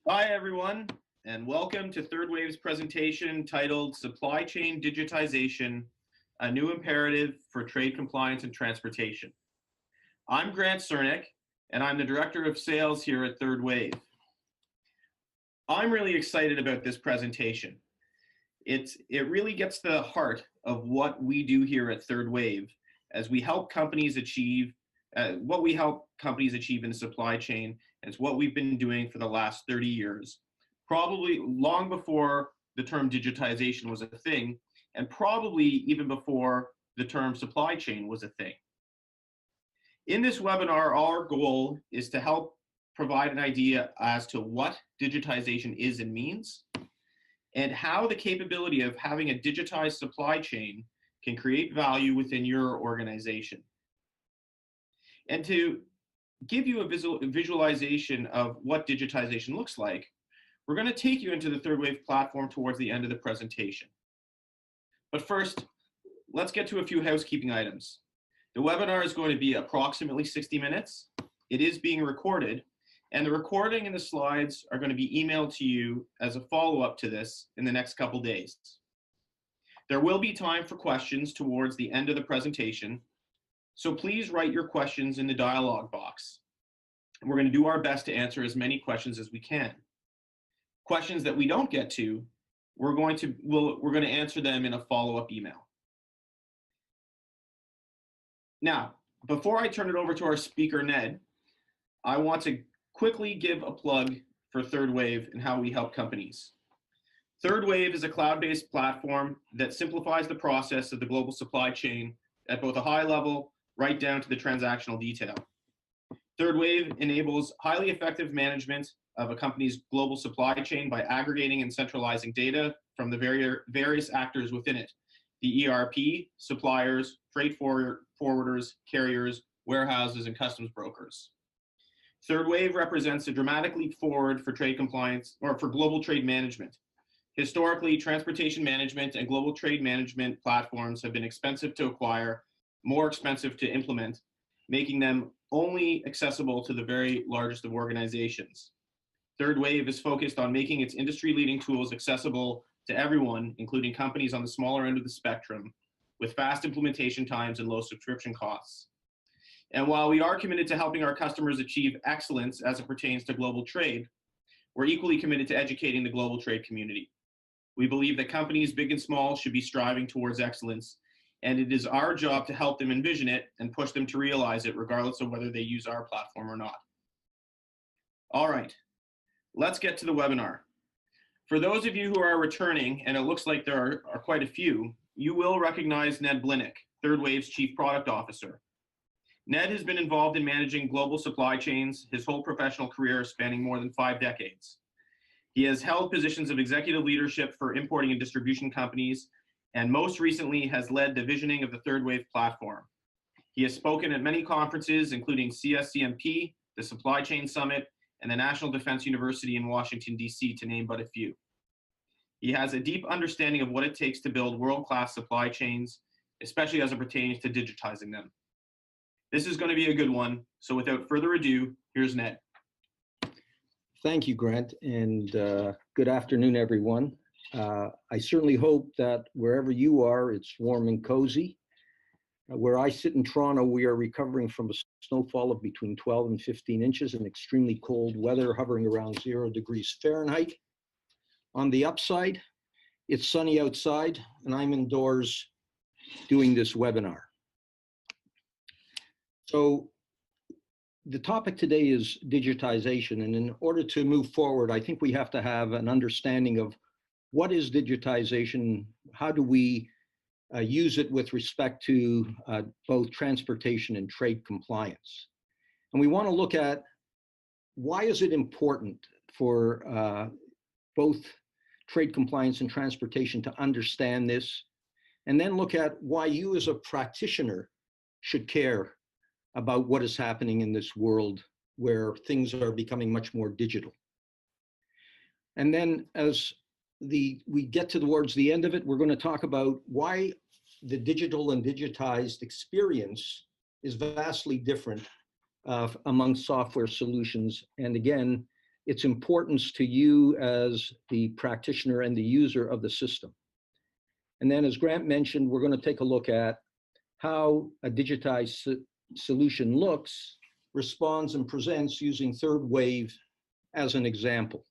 Hi, everyone, and welcome to Third Wave's presentation titled Supply Chain Digitization, a New Imperative for Trade Compliance and Transportation. I'm Grant Cernick, and I'm the Director of Sales here at Third Wave. I'm really excited about this presentation. It really gets to the heart of what we do here at Third Wave as we help companies achieve what we help companies achieve in the supply chain. And it's what we've been doing for the last 30 years, probably long before the term digitization was a thing, and probably even before the term supply chain was a thing. In this webinar, our goal is to help provide an idea as to what digitization is and means, and how the capability of having a digitized supply chain can create value within your organization. And to give you a visualization of what digitization looks like, we're going to take you into the Third Wave platform towards the end of the presentation. But first, let's get to a few housekeeping items. The webinar is going to be approximately 60 minutes. It is being recorded, and the recording and the slides are going to be emailed to you as a follow-up to this in the next couple days. There will be time for questions towards the end of the presentation, so please write your questions in the dialog box. We're going to do our best to answer as many questions as we can. Questions that we don't get to, we're going to answer them in a follow-up email. Now, before I turn it over to our speaker, Ned, I want to quickly give a plug for Third Wave and how we help companies. Third Wave is a cloud-based platform that simplifies the process of the global supply chain at both a high level right down to the transactional detail. Third Wave enables highly effective management of a company's global supply chain by aggregating and centralizing data from the various actors within it: the ERP, suppliers, freight forwarders, carriers, warehouses, and customs brokers. Third Wave represents a dramatic leap forward for trade compliance or for global trade management. Historically, transportation management and global trade management platforms have been expensive to acquire, more expensive to implement, making them only accessible to the very largest of organizations. Third Wave is focused on making its industry-leading tools accessible to everyone, including companies on the smaller end of the spectrum, with fast implementation times and low subscription costs. And while we are committed to helping our customers achieve excellence as it pertains to global trade, we're equally committed to educating the global trade community. We believe that companies big and small should be striving towards excellence, and it is our job to help them envision it and push them to realize it, regardless of whether they use our platform or not. All right, let's get to the webinar. For those of you who are returning, and it looks like there are quite a few, you will recognize Ned Blinick, Third Wave's Chief Product Officer. Ned has been involved in managing global supply chains his whole professional career, spanning more than 5 decades. He has held positions of executive leadership for importing and distribution companies, and most recently has led the visioning of the Third Wave platform. He has spoken at many conferences, including CSCMP, the Supply Chain Summit, and the National Defense University in Washington, D.C., to name but a few. He has a deep understanding of what it takes to build world-class supply chains, especially as it pertains to digitizing them. This is going to be a good one, so without further ado, here's Ned. Thank you, Grant, and good afternoon, everyone. I certainly hope that wherever you are, it's warm and cozy. Where I sit in Toronto, we are recovering from a snowfall of between 12 and 15 inches and extremely cold weather hovering around 0 degrees Fahrenheit. On the upside, it's sunny outside, and I'm indoors doing this webinar. So the topic today is digitization, and in order to move forward, I think we have to have an understanding of what is digitization, how do we use it with respect to both transportation and trade compliance. And we want to look at why is it important for both trade compliance and transportation to understand this, and then look at why you as a practitioner should care about what is happening in this world where things are becoming much more digital. And then as we get towards the end of it, we're going to talk about why the digital and digitized experience is vastly different among software solutions. And again, its importance to you as the practitioner and the user of the system. And then, as Grant mentioned, we're going to take a look at how a digitized solution looks, responds, and presents using third wave as an example.